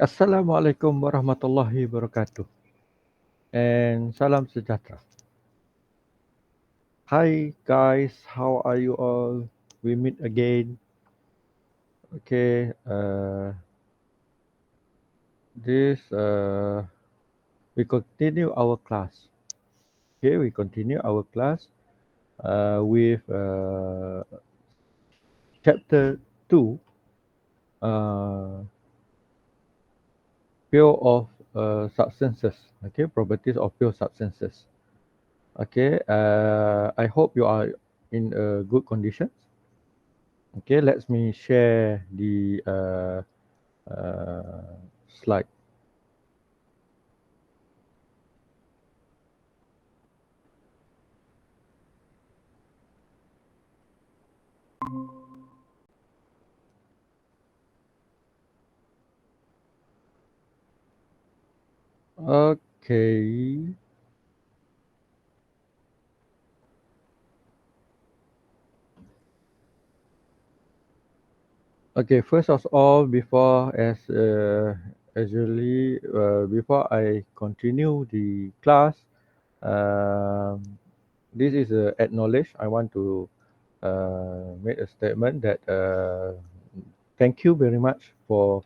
Assalamualaikum warahmatullahi wabarakatuh and salam sejahtera. Hi guys, how are you all? We meet again. Okay, this we continue our class. Okay, we continue our class with chapter 2, uh, pure of substances. Okay, properties of pure substances. Okay, I hope you are in a good condition. Okay, let me share the slide. Okay. Okay, first of all, before before I continue the class, um, this is a acknowledge. I want to make a statement that thank you very much for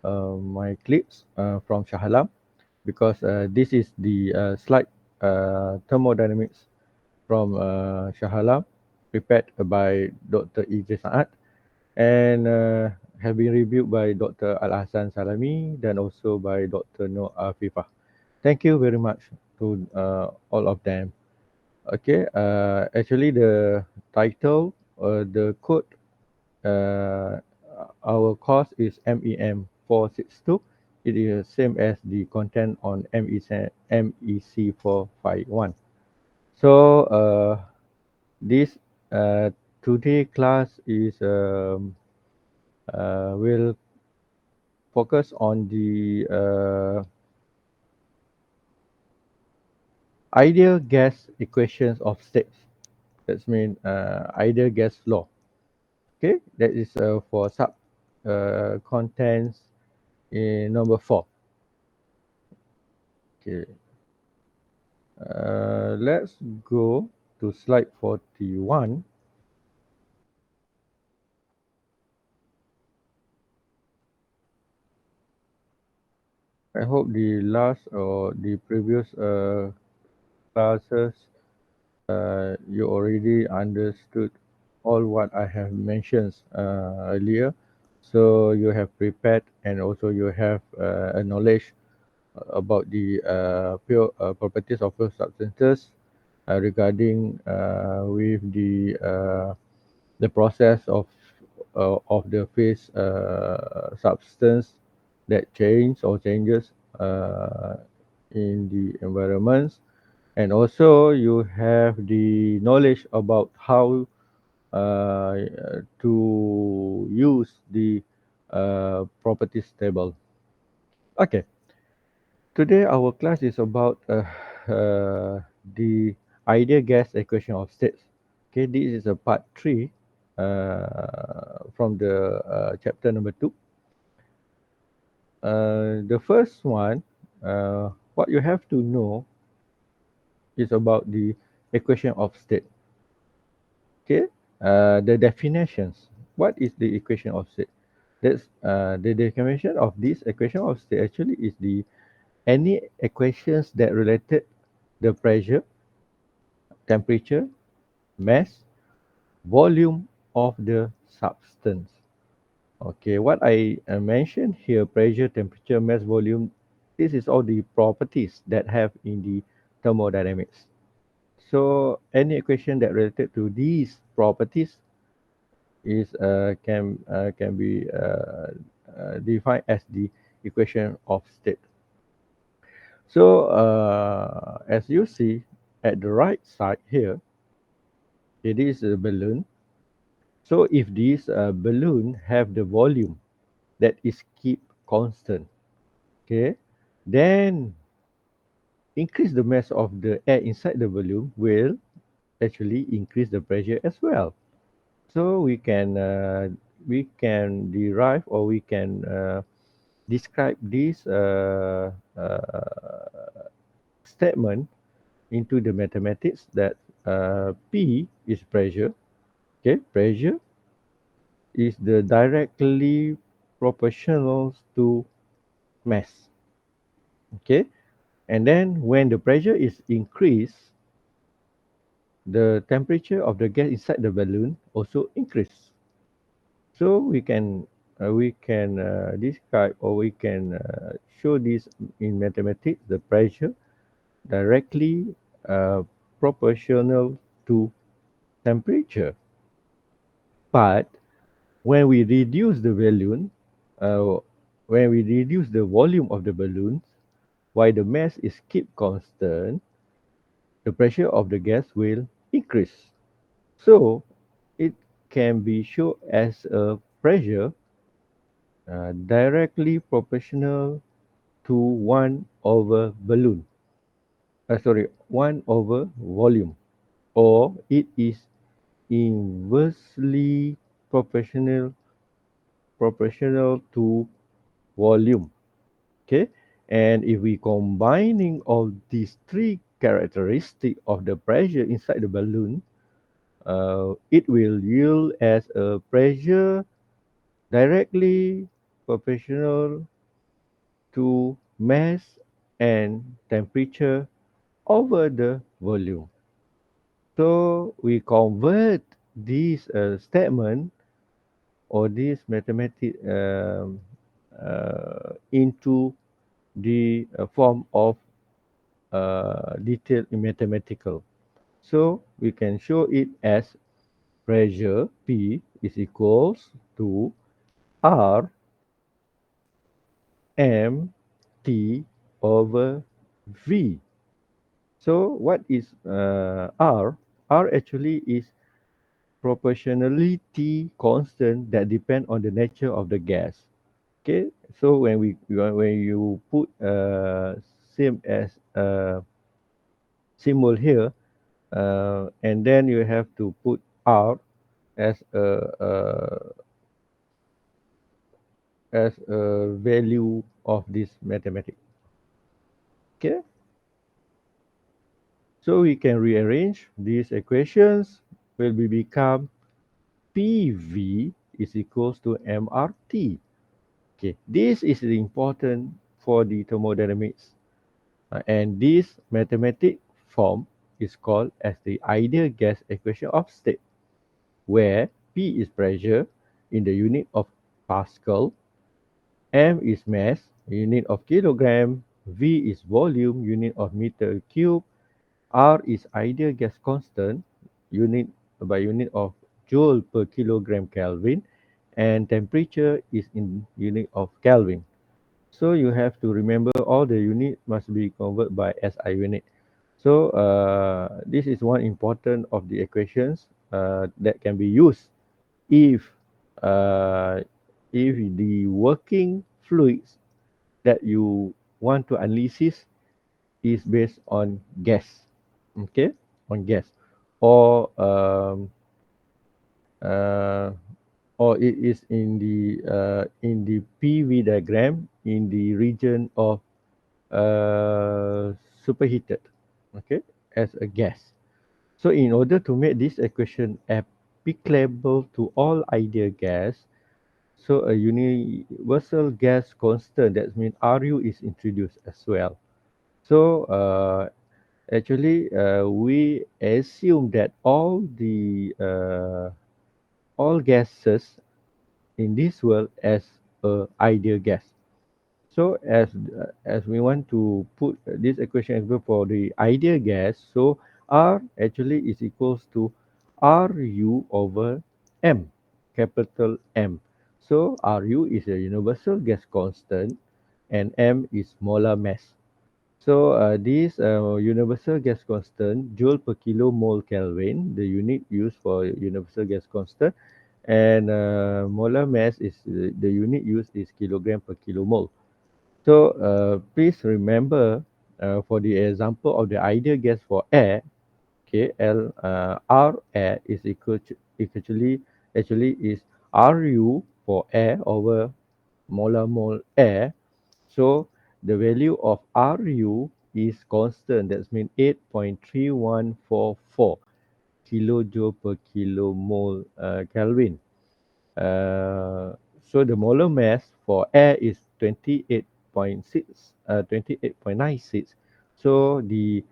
my clips from Shahalam because this is the slide thermodynamics from Shahalam prepared by Dr. Idris Saad and have been reviewed by Dr. Al Hassan Salami then also by Dr. Noor Afifah. Thank you very much to all of them. Okay, actually the title, the code, uh, our course is MEM 462. It is the same as the content on MEC 451. So this today class is will focus on the ideal gas equations of states. That means ideal gas law. Okay, that is for sub contents in number 4. Okay, let's go to slide 41. I hope the last or the previous classes you already understood all what I have mentioned earlier. So you have prepared and also you have a knowledge about the pure properties of pure substances regarding with the process of the phase substance that change or changes in the environments, and also you have the knowledge about how to use the properties table. Okay, today our class is about the ideal gas equation of states. Okay, this is a part 3 from the chapter number 2. The first one, what you have to know is about the equation of state. Okay, the definitions. What is the equation of state? That's the definition of this equation of state actually is the any equations that related the pressure, temperature, mass, volume of the substance. Okay, what I mentioned here, pressure, temperature, mass, volume, this is all the properties that have in the thermodynamics. So any equation that related to these properties is can be defined as the equation of state. So as you see at the right side here, it is a balloon. So if this balloon have the volume that is keep constant, okay, then increase the mass of the air inside the balloon will actually increase the pressure as well. So we can derive or we can describe this statement into the mathematics that P is pressure. Okay, pressure is the directly proportional to mass. Okay, and then when the pressure is increased, the temperature of the gas inside the balloon also increase. So we can describe, or we can show this in mathematics. The pressure directly proportional to temperature. But when we reduce the balloon, uh, when we reduce the volume of the balloons, while the mass is kept constant, the pressure of the gas will increase. So it can be shown as a pressure directly proportional to 1 over balloon. 1 over volume, or it is inversely proportional to volume. Okay, and if we combining all these three characteristics of the pressure inside the balloon, it will yield as a pressure directly proportional to mass and temperature over the volume. So we convert this statement, or this mathematic into the form of detailed in mathematical. So we can show it as pressure P is equals to R M T over V. So what is R? R actually is proportionality constant that depend on the nature of the gas. Okay, so when you put same as symbol here, and then you have to put R as a value of this mathematics. Okay, so we can rearrange these equations. Will be become PV is equals to MRT. Okay, this is important for the thermodynamics. And this mathematic form is called as the ideal gas equation of state, where P is pressure in the unit of Pascal, M is mass, unit of kilogram, V is volume, unit of meter cube, R is ideal gas constant, unit by unit of joule per kilogram Kelvin, and temperature is in unit of Kelvin. So you have to remember all the unit must be converted by SI unit. So this is one important of the equations that can be used if uh, if the working fluids that you want to analysis is based on gas, okay, on gas, or uh, or it is in the PV diagram in the region of superheated, okay, as a gas. So in order to make this equation applicable to all ideal gas, so a universal gas constant, that means Ru, is introduced as well. So actually we assume that all gases in this world as a ideal gas. So as we want to put this equation example for the ideal gas, so R actually is equals to Ru over M, capital M. So Ru is a universal gas constant, and M is molar mass. So this universal gas constant, joule per kilomole Kelvin, the unit used for universal gas constant, and molar mass is the unit used is kilogram per kilomole. So please remember for the example of the ideal gas for air, okay, R air is equal to actually is Ru for air over molar mole air, So the value of Ru is constant. That's mean 8.3144 kilojoule per kilomole Kelvin. Uh, so the molar mass for air is 28.6, 28.96. So the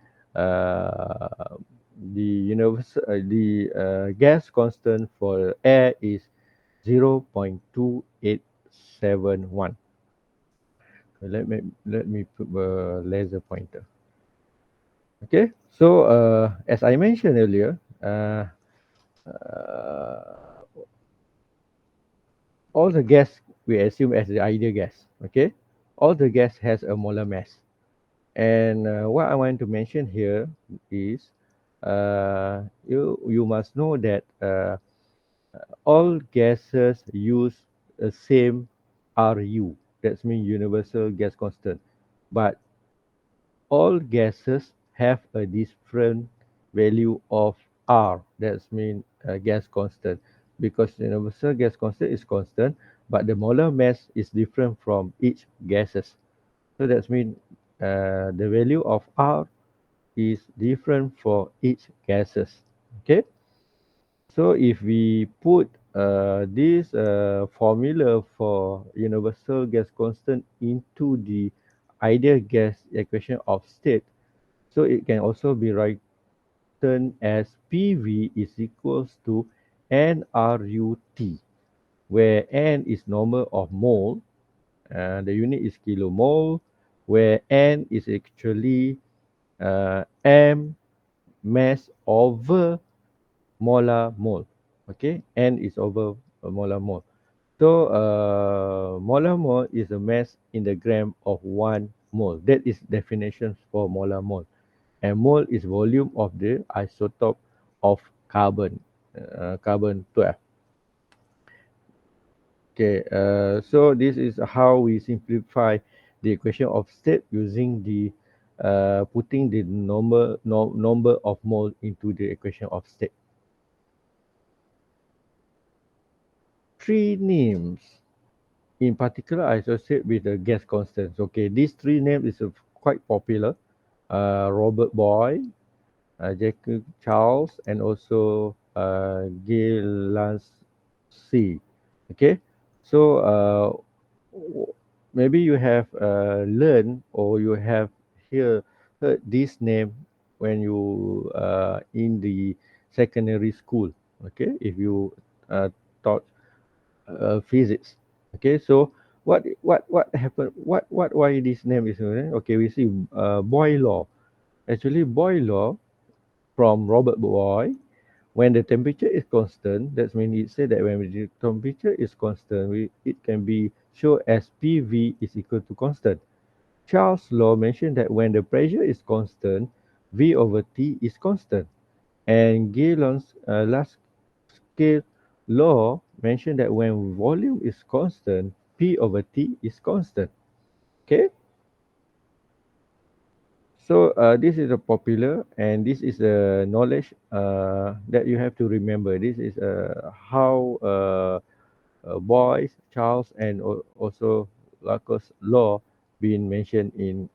gas constant for air is 0.2871. Let me put a laser pointer. Okay, so as I mentioned earlier, uh, all the gas we assume as the ideal gas. Okay, all the gas has a molar mass, and what I want to mention here is you must know that all gases use the same Ru. That's mean universal gas constant, but all gases have a different value of R. That's mean gas constant, because universal gas constant is constant, but the molar mass is different from each gases. So that's mean the value of R is different for each gases. Okay. So if we put this formula for universal gas constant into the ideal gas equation of state, so it can also be written as PV is equals to nRUT, where N is number of mole, the unit is kilomole, where N is actually M mass over molar mole. Okay, N is over molar mole. So molar mole is a mass in the gram of 1 mole. That is definition for molar mole. And mole is volume of the isotope of carbon, carbon 12. Okay, so this is how we simplify the equation of state using the putting the number of mole into the equation of state. Three names in particular I associate with the gas constants. Okay, these three names is quite popular. Robert Boyle, Jacob Charles, and also Gail Lancey. Okay, so maybe you have learned or you have heard this name when you in the secondary school. Okay, if you taught physics. Okay, so what happened? What why this name is okay? We see Boyle law. Actually, Boyle law from Robert Boyle. When the temperature is constant, that means it said that when the temperature is constant, it can be shown as PV is equal to constant. Charles' law mentioned that when the pressure is constant, V over T is constant. And Galen last scale law mentioned that when volume is constant, P over T is constant. Okay, so this is a popular, and this is a knowledge that you have to remember. This is how Boyce, Charles, and also Lacoste law being mentioned in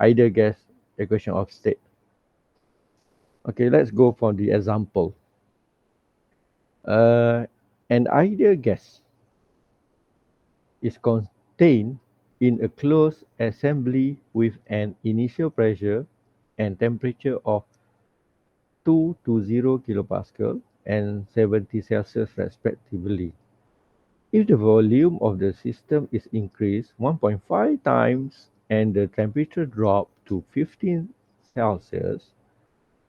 ideal gas equation of state. Okay, let's go for the example. Uh, an ideal gas is contained in a closed assembly with an initial pressure and temperature of 2 to 0 kilopascal and 70 Celsius respectively. If the volume of the system is increased 1.5 times and the temperature drop to 15 Celsius,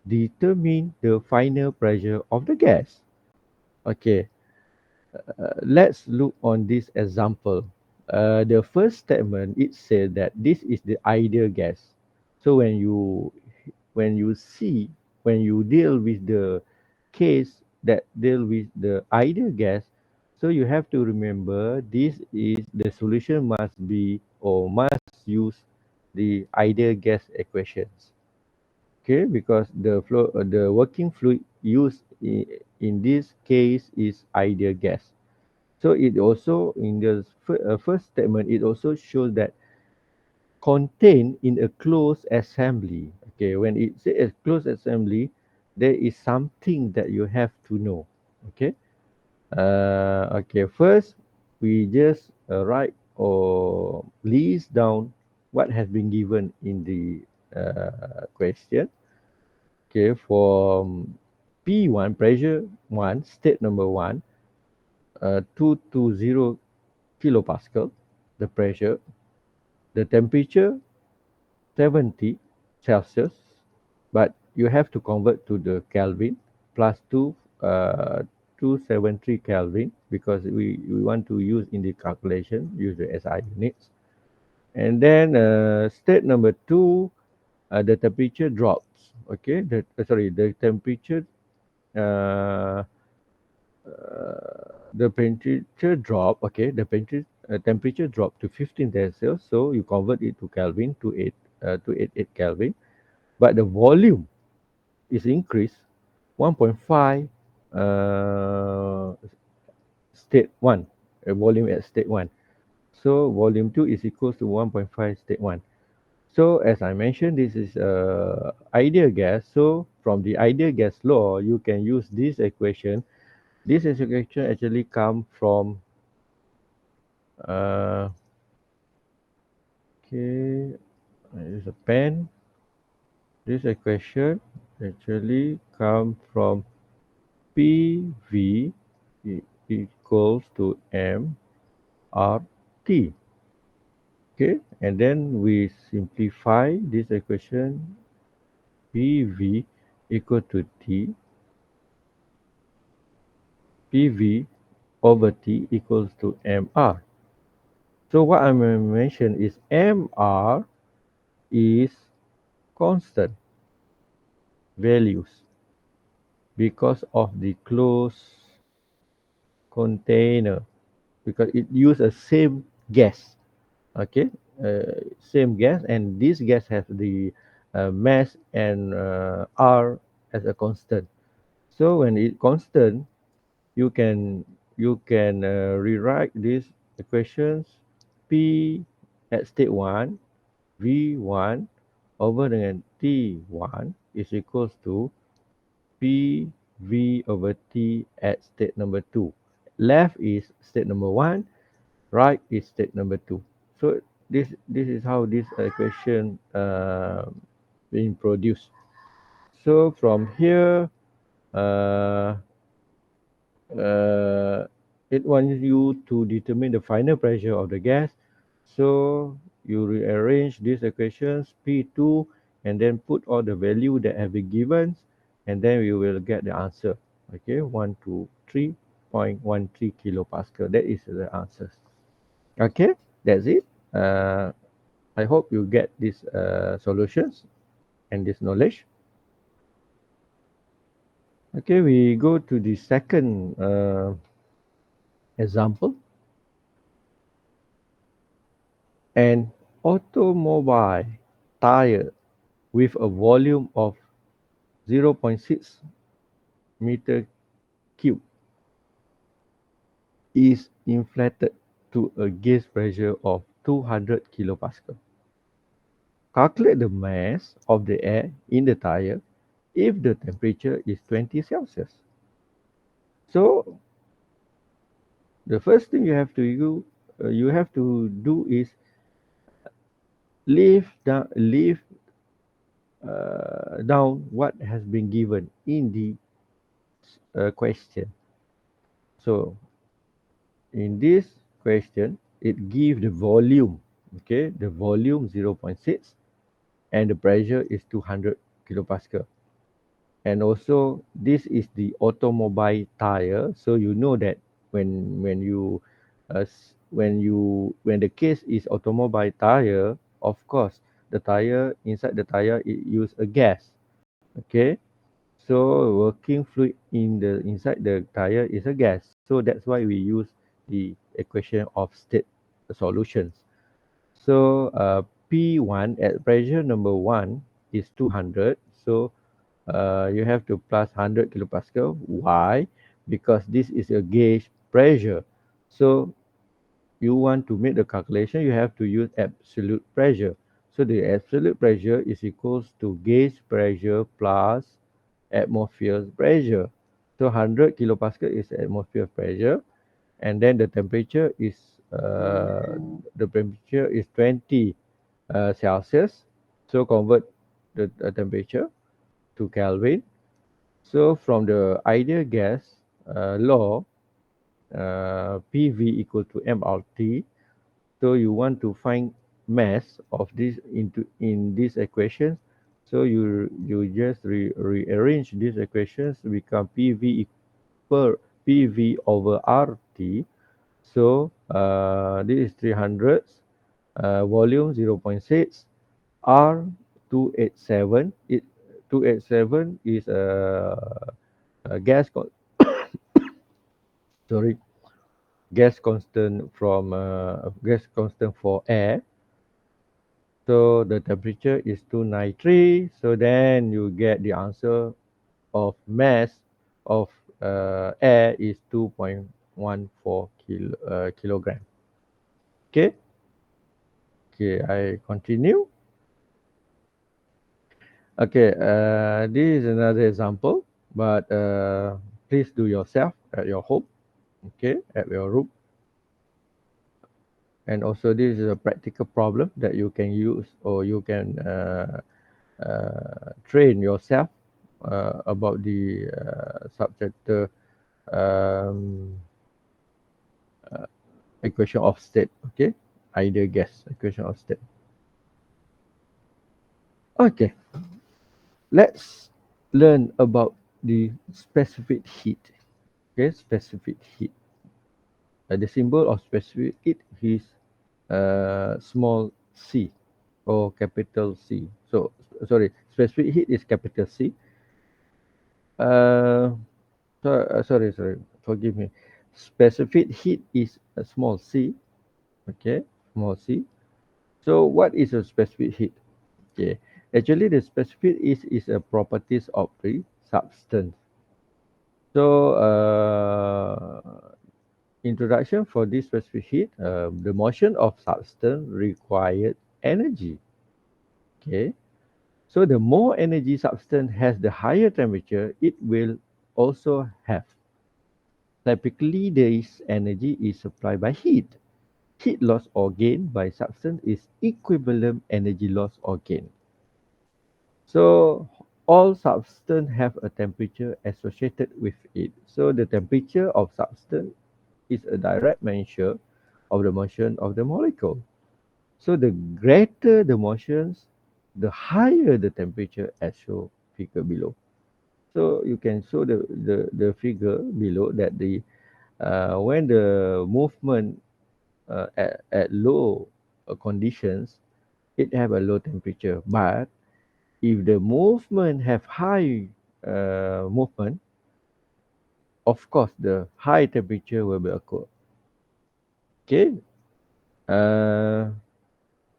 determine the final pressure of the gas. Okay, let's look on this example. The first statement it said that this is the ideal gas. So when you deal with the case that deal with the ideal gas, so you have to remember this is the solution must be or must use the ideal gas equations. Okay, because the working fluid used in this case is ideal gas. So it also in the first statement, it also shows that contained in a closed assembly. Okay, when it says a closed assembly, there is something that you have to know. Okay. Okay. First, we just write or list down what has been given in the question. Okay, for P1 pressure one, state number one, 220 kilopascal, the pressure, the temperature 70 Celsius, but you have to convert to the Kelvin plus uh, 273 Kelvin because we want to use in the calculation, use the SI units. And then state number two, the temperature drops. Okay, the temperature uh, the temperature drop. Okay, the temperature drop to 15 Celsius. So you convert it to Kelvin to 88 Kelvin, but the volume is increased 1.5 uh, state 1, volume at state 1. So volume 2 is equals to 1.5 state 1. So as I mentioned, this is ideal gas. So from the ideal gas law, you can use this equation. This equation actually come from uh, okay, there's a pen. This equation actually come from PV equals to MRT. Okay, and then we simplify this equation. PV equal to PV over T equals to MR. So what I'm going to mention is MR is constant values because of the closed container, because it use a same gas. Okay, same gas, and this gas has the mass and R as a constant. So when it constant, you can rewrite these equations. P at state 1 V1 over dengan T1 is equals to PV over T at state number 2. Left is state number 1, right is state number 2. So this is how this equation being produced. So from here, uh, uh, it wants you to determine the final pressure of the gas. So you rearrange these equations P2 and then put all the value that have been given, and then we will get the answer. Okay, 123.13 kilopascal. That is the answer. Okay, that's it. Uh, I hope you get these solutions and this knowledge. Okay, we go to the second example. An automobile tire with a volume of 0.6 meter cube is inflated to a gauge pressure of 200 kilopascal. Calculate the mass of the air in the tire if the temperature is 20 Celsius. So the first thing you have to do is leave down what has been given in the question. So in this question, it gives the volume, okay, the volume 0.6 and the pressure is 200 kilopascal. And also this is the automobile tire, so you know that when the case is automobile tire, of course the tire inside the tire it use a gas. Okay, so working fluid in the inside the tire is a gas. So that's why we use the equation of state solutions. So P1 at pressure number 1 is 200. So you have to plus 100 kilopascal. Why? Because this is a gauge pressure. So you want to make the calculation, you have to use absolute pressure. So the absolute pressure is equals to gauge pressure plus atmosphere pressure. So 100 kilopascal is atmosphere pressure, and then the temperature is 20 Celsius. So convert the temperature to Kelvin. So from the ideal gas law, PV equal to mRT. So you want to find mass of this into in these equations. So you just rearrange these equations to become per PV over RT. So this is 300, volume 0.6, R 287. 287 is a sorry gas constant for air. So the temperature is 293. So then you get the answer of mass of air is 2.14 kilogram. Okay. Okay, I continue. Okay, this is another example, but please do yourself at your home. Okay, at your room. And also, this is a practical problem that you can use, or you can train yourself about the subject um, equation of state. Okay, ideal gas equation of state. Okay, let's learn about the specific heat. Okay, specific heat. The symbol of specific heat is small c or capital C. So sorry, specific heat is capital C. Uh, sorry, forgive me. Specific heat is a small c. Okay, small c. So what is a specific heat? Okay, actually the specific is a properties of the substance. So introduction for this specific heat, the motion of substance required energy. Okay, so the more energy substance has, the higher temperature it will also have. Typically, this energy is supplied by heat. Heat loss or gain by substance is equivalent energy loss or gain. So all substance have a temperature associated with it. So the temperature of substance is a direct measure of the motion of the molecule. So the greater the motions, the higher the temperature as shown figure below. So you can show the figure below that the when the movement at low conditions, it have a low temperature. But if the movement have high movement, of course the high temperature will be occur. Okay. Uh,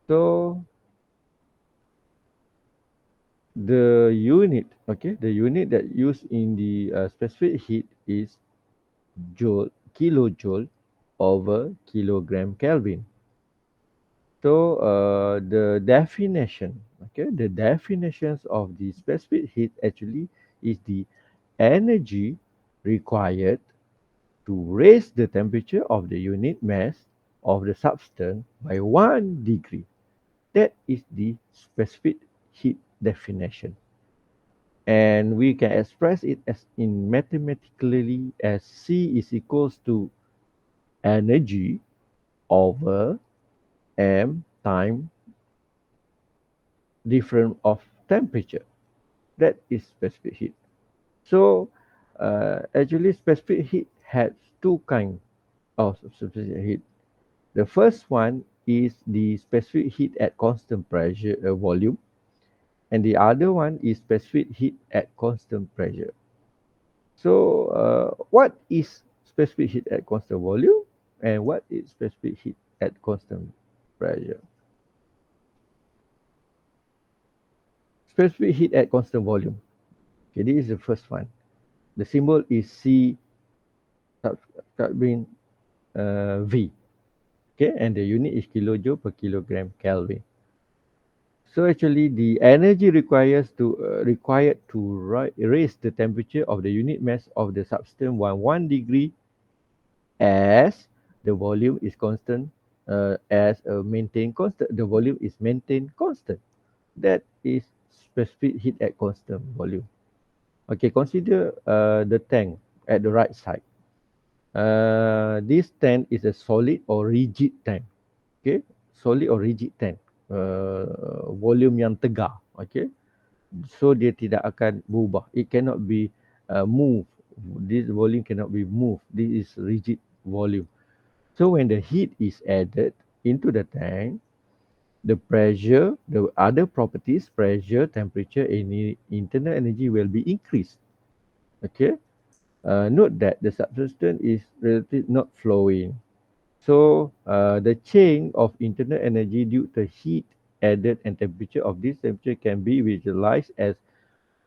so the unit that used in the specific heat is kilojoule over kilogram Kelvin. So the definitions of the specific heat actually is the energy required to raise the temperature of the unit mass of the substance by 1 degree. That is the specific heat definition. And we can express it as in mathematically as C is equals to energy over m time difference of temperature. That is specific heat. So actually specific heat has two kinds of specific heat. The first one is the specific heat at constant pressure volume, and the other one is specific heat at constant pressure. So what is specific heat at constant volume, and what is specific heat at constant pressure? Specific heat at constant volume. Okay, this is the first one. The symbol is C sub V. Okay, and the unit is kilojoule per kilogram Kelvin. So actually, the energy required to raise the temperature of the unit mass of the substance by 1 degree as the volume is constant, as maintained constant. The volume is maintained constant. That is specific heat at constant volume. Okay, consider the tank at the right side. This tank is a solid or rigid tank. Okay, solid or rigid tank. Volume yang tegar. Okay, so dia tidak akan berubah. It cannot be moved. This volume cannot be moved. This is rigid volume. So when the heat is added into the tank, the pressure, the other properties, pressure, temperature, any internal energy will be increased. Okay. Note that the substance is relatively not flowing. So the change of internal energy due to heat added and temperature of this temperature can be visualized as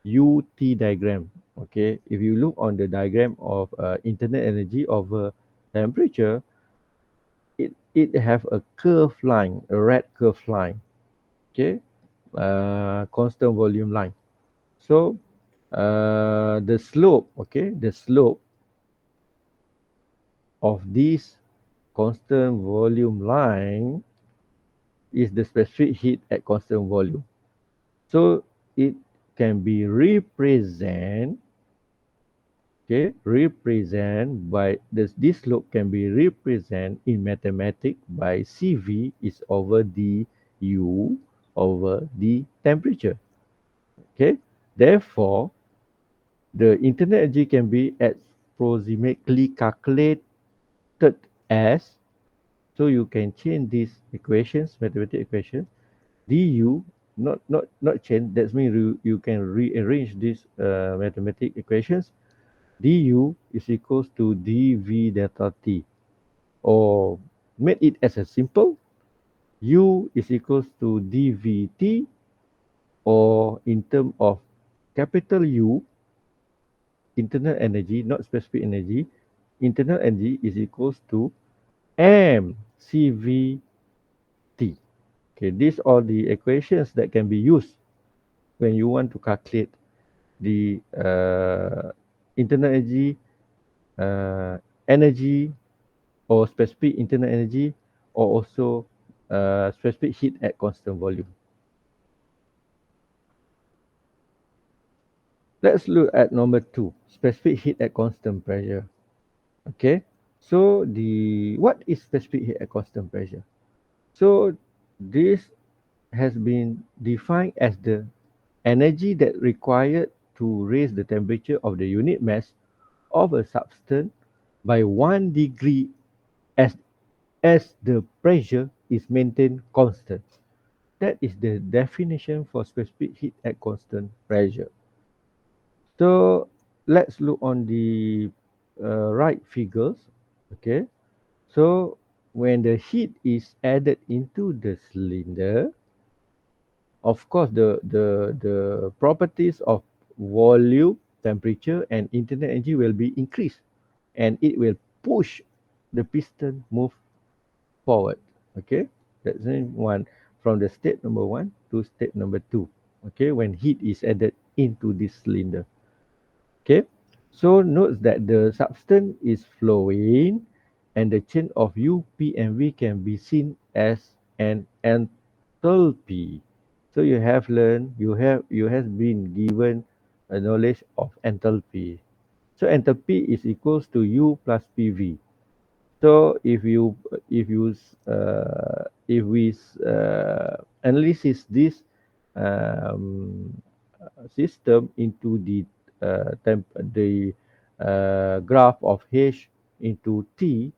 UT diagram. Okay, if you look on the diagram of internal energy over temperature, it have a curved line, a red curved line. Okay, constant volume line. So the slope, okay, the slope of this constant volume line is the specific heat at constant volume. So it can be represent, okay, represent by this slope can be represent in mathematics by CV is over du over the temperature. Okay, therefore the internal energy can be approximately calculated as, so you can change these equations, mathematical equations, du, not change, that means you can rearrange these mathematical equations. Du is equals to dv delta t, or make it as a simple, u is equals to dvt, or in term of capital U, internal energy, not specific energy, internal energy is equals to mcvt. Okay, these are the equations that can be used when you want to calculate the internal energy, energy or specific internal energy, or also specific heat at constant volume. Let's look at number 2, specific heat at constant pressure. Okay, so what is specific heat at constant pressure? So this has been defined as the energy that required to raise the temperature of the unit mass of a substance by 1 degree as the pressure is maintained constant. That is the definition for specific heat at constant pressure. So let's look on the right figures. Okay, so when the heat is added into the cylinder, of course the properties of volume, temperature, and internal energy will be increased, and it will push the piston move forward. Okay, that's one, from the state number 1 to state number 2. Okay, when heat is added into this cylinder. Okay, so note that the substance is flowing, and the change of U, P, and V can be seen as an enthalpy. So you have learned, you have been given a knowledge of enthalpy. So enthalpy is equals to U plus PV. So if we analysis this um, system into the graph of H into T,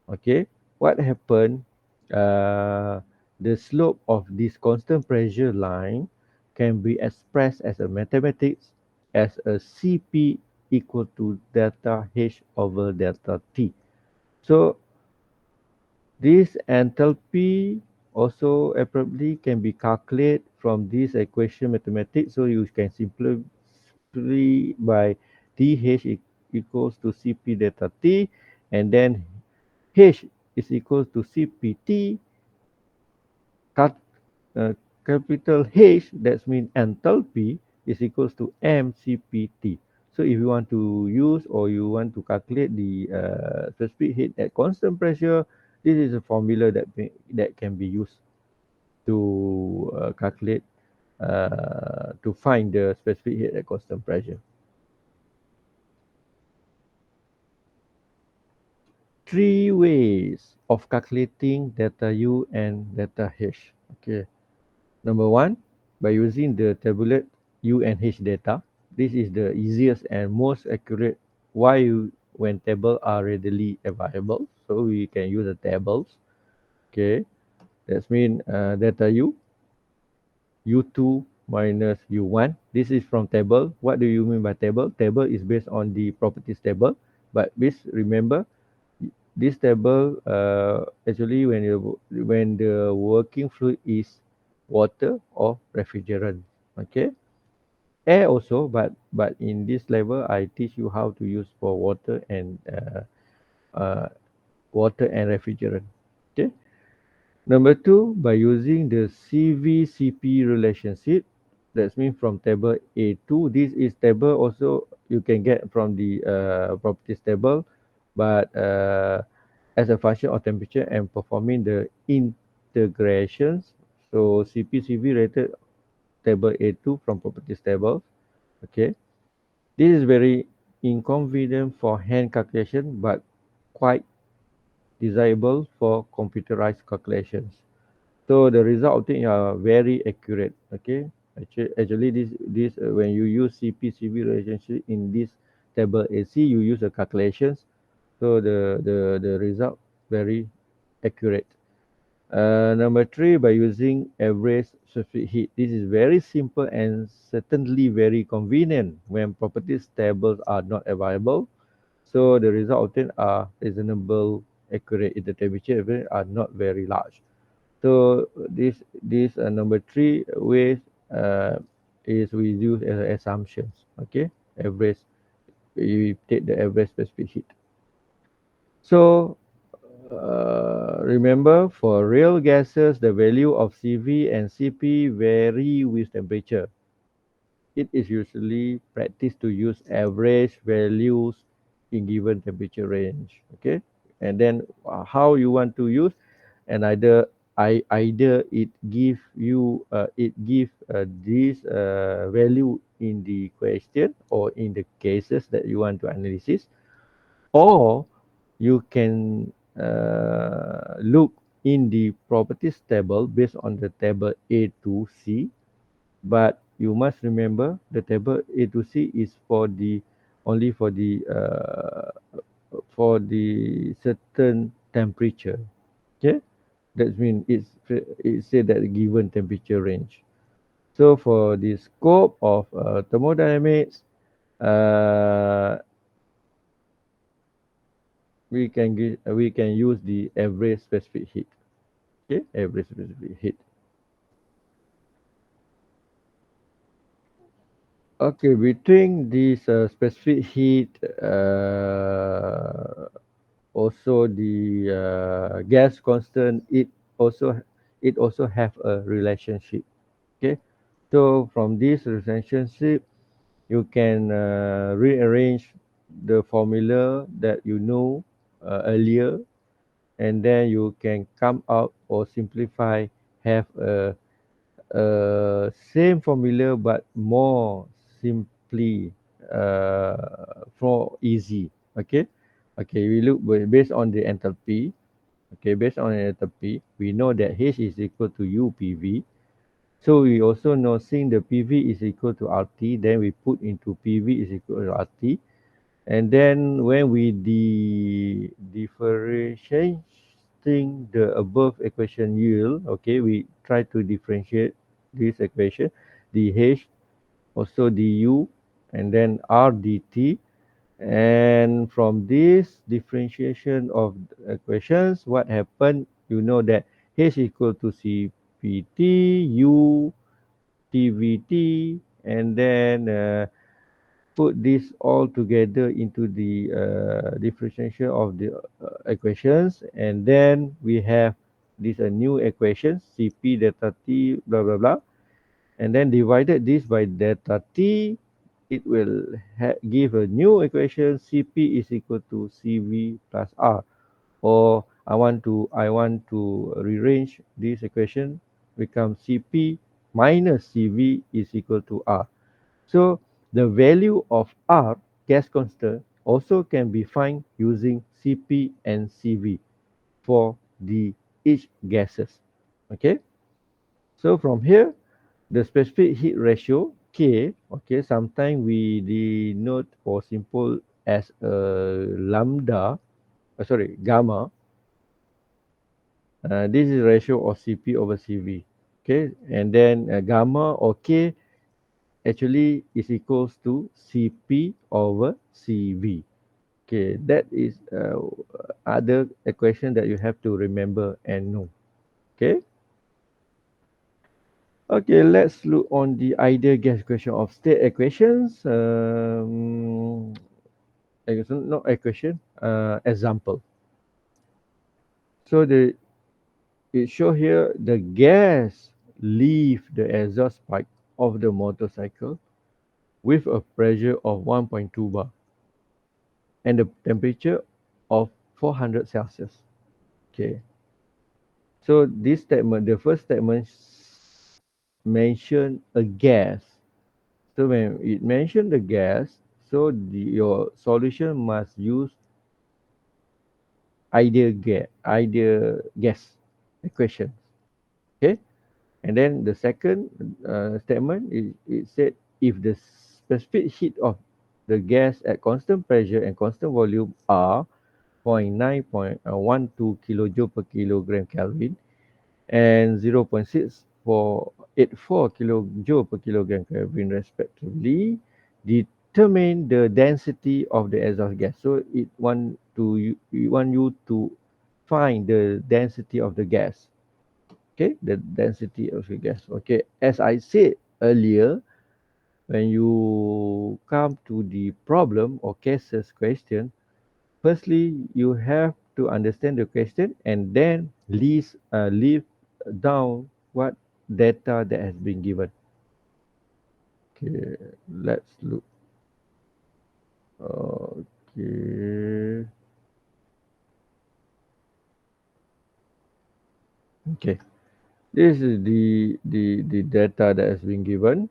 okay, what happened? Uh, the slope of this constant pressure line can be expressed as a mathematics as a Cp equal to delta H over delta T. So this enthalpy also appropriately can be calculated from this equation mathematics. So you can simply by dH equals to Cp delta T, and then H is equal to CPT, cat, uh, capital H, that means enthalpy, is equals to mCPT. So if you want to use or you want to calculate the specific heat at constant pressure, this is a formula that can be used to calculate to find the specific heat at constant pressure. Three ways of calculating delta U and delta H. Okay. Number one, by using the tabulate U and H data. This is the easiest and most accurate. When tables are readily available, so we can use the tables. Okay, that means delta U, U2 minus U1. This is from table. What do you mean by table? Table is based on the properties table, but please remember this table actually when the working fluid is water or refrigerant. Okay, air also, but in this level I teach you how to use for uh, water and refrigerant. Okay. Number two, by using the CVCP relationship, that's mean from table A2. This is table also you can get from the properties table, but as a function of temperature and performing the integrations. So CP/CV rated table A2 from properties table. Okay, this is very inconvenient for hand calculation, but quite desirable for computerized calculations. So the result obtained are very accurate. Okay, actually this when you use CP/CV relationship in this table AC, you use the calculations. So the result very accurate. Number three, by using average specific heat. This is very simple and certainly very convenient when properties tables are not available. So the result obtained are reasonable accurate if the temperature are not very large. So this number three ways is we use as assumptions. Okay, average. We take the average specific heat. So remember, for real gases, the value of Cv and Cp vary with temperature. It is usually practiced to use average values in given temperature range. Okay, and then how you want to use, and either it give this value in the question or in the cases that you want to analysis, or you can look in the properties table based on the table A to C, but you must remember the table A to C is for the only for the certain temperature. Okay, that means it said that given temperature range. So for the scope of thermodynamics, uh, we can use the average specific heat. Okay, average specific heat. Okay, between this specific heat, also the gas constant, it also have a relationship. Okay, so from this relationship, you can rearrange the formula that you know earlier, and then you can come out or simplify, have a same formula but more simply for easy. Okay, okay, we look based on the enthalpy. Okay, based on enthalpy, we know that H is equal to UPV. So we also know since the PV is equal to RT, then we put into PV is equal to RT. And then when we differentiating the above equation yield, okay, we try to differentiate this equation, dH, also du, and then R dt. And from this differentiation of equations, what happened? You know that H equal to CPT, U, TVT, and then put this all together into the differentiation of the equations, and then we have this new equation Cp delta T blah blah blah, and then divided this by delta T, it will give a new equation Cp is equal to Cv plus R. Or I want to rearrange this equation become Cp minus Cv is equal to R. So the value of R, gas constant, also can be found using Cp and Cv for the each gases. Okay. So from here, the specific heat ratio K, okay, sometimes we denote or simple as a lambda, gamma. This is ratio of Cp over Cv. Okay, and then gamma or K actually is equals to Cp over Cv. Okay, that is other equation that you have to remember and know. Okay. Okay, let's look on the ideal gas equation of state equations. Not equation, example. So it show here the gas leave the exhaust pipe of the motorcycle with a pressure of 1.2 bar and a temperature of 400 Celsius. Okay. So this statement, the first statement mention a gas. So when it mention the gas, so your solution must use ideal gas equation. Okay. And then the second statement is it said if the specific heat of the gas at constant pressure and constant volume are 0.912 kilojoule per kilogram Kelvin and 0.6484 kilojoule per kilogram Kelvin respectively, determine the density of the exhaust gas. So it want you to find the density of the gas. Okay, the density of the gas. Okay, as I said earlier, when you come to the problem or cases question, firstly you have to understand the question and then leave down what data that has been given. Okay, let's look. Okay. Okay. This is the data that has been given.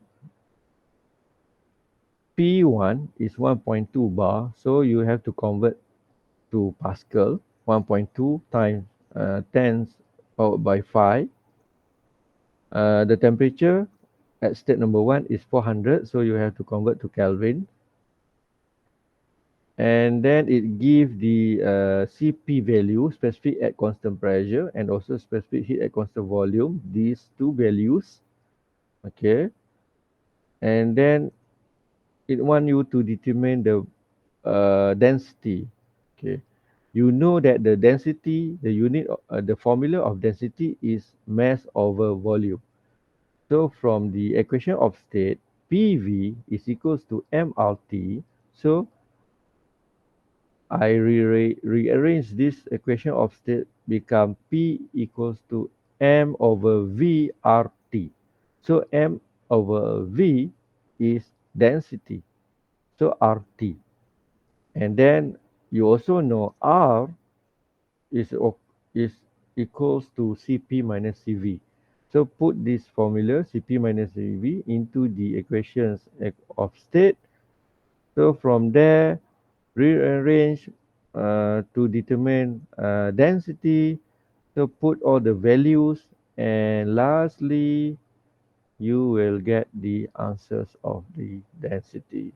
P1 is 1.2 bar, so you have to convert to Pascal. 1.2 times 10 powered by 5. The temperature at state number 1 is 400, so you have to convert to Kelvin. And then it gives the Cp value, specific at constant pressure, and also specific heat at constant volume, these two values. Okay. And then it wants you to determine the density. Okay. You know that the density, the unit, the formula of density is mass over volume. So from the equation of state, PV is equals to mRT. So I rearrange this equation of state become P equals to M over V RT. So M over V is density. So RT. And then you also know R is equals to Cp minus Cv. So put this formula Cp minus Cv into the equations of state. So from there, rearrange to determine density. So put all the values, and lastly, you will get the answers of the density.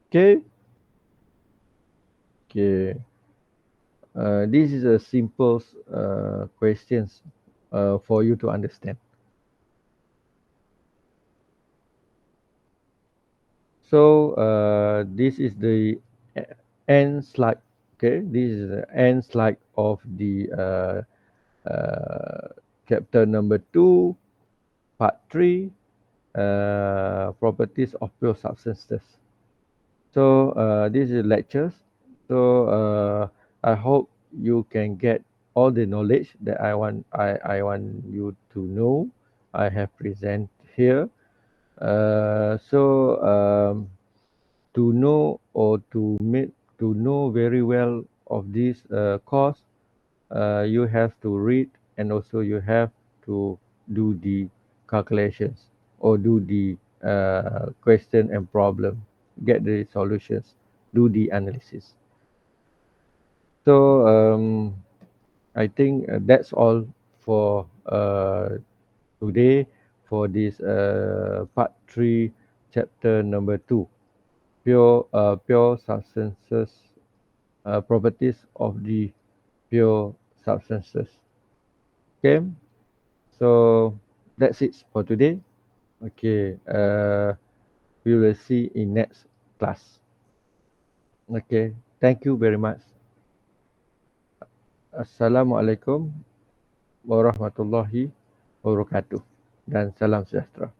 Okay. Okay. This is a simple questions for you to understand. So this is the end slide. Okay, this is the end slide of the chapter number 2, part 3, properties of pure substances. So this is lectures. So I hope you can get all the knowledge that I want you to know. I have present here. To know or to know very well of this course, you have to read, and also you have to do the calculations or do the question and problem, get the solutions, do the analysis. So I think that's all for today for this part 3, chapter number 2, pure substances, properties of the pure substances. Okay, so that's it for today. Okay, we will see in next class. Okay, thank you very much. Assalamualaikum warahmatullahi wabarakatuh dan salam sejahtera.